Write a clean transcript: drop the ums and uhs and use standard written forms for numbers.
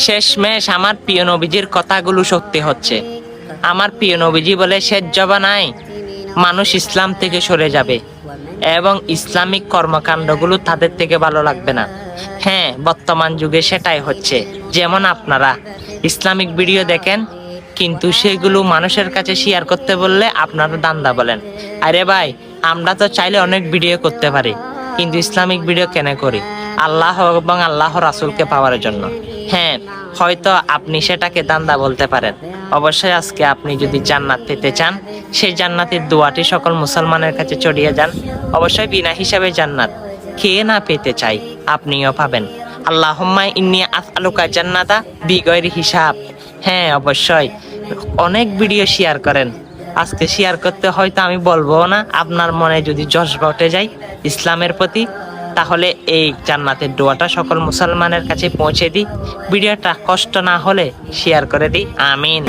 শেষমেশ আমার প্রিয় নবীজির কথাগুলো সত্যি হচ্ছে। আমার প্রিয় নবীজি বলে, শেষ জমানায় মানুষ ইসলাম থেকে সরে যাবে এবং ইসলামিক কর্মকাণ্ডগুলো তাদের থেকে ভালো লাগবে না। হ্যাঁ, বর্তমান যুগে সেটাই হচ্ছে। যেমন আপনারা ইসলামিক ভিডিও দেখেন, কিন্তু সেগুলো মানুষের কাছে শেয়ার করতে বললে আপনারা দান্দা বলেন। আরে ভাই, আমরা তো চাইলে অনেক ভিডিও করতে পারি, কিন্তু ইসলামিক ভিডিও কেন করি? আল্লাহ এবং আল্লাহ রাসূলকে পাওয়ার জন্য। হ্যাঁ, হয়তো আপনি সেটাকে দান্দা বলতে পারেন। অবশ্যই আজকে আপনি যদি জান্নাত পেতে চান, সেই জান্নাতের দোয়াটি সকল মুসলমানের কাছে ছড়িয়ে যান। অবশ্যই বিনা হিসাবে জান্নাত কে না পেতে চাই, আপনিও পাবেন। আল্লাহুম্মা ইন্নী আসআলুকা জান্নাতা বিগয়রি হিসাব। হ্যাঁ, অবশ্যই অনেক ভিডিও শেয়ার করেন। আজকে শেয়ার করতে হয়তো আমি বলবো না, আপনার মনে যদি জজবা উঠে যায় ইসলামের প্রতি, তাহলে এই জান্নাতের দোয়াটা সকল মুসলমানের কাছে পৌঁছে দিই। ভিডিওটা কষ্ট না হলে শেয়ার করে দিই। আমিন।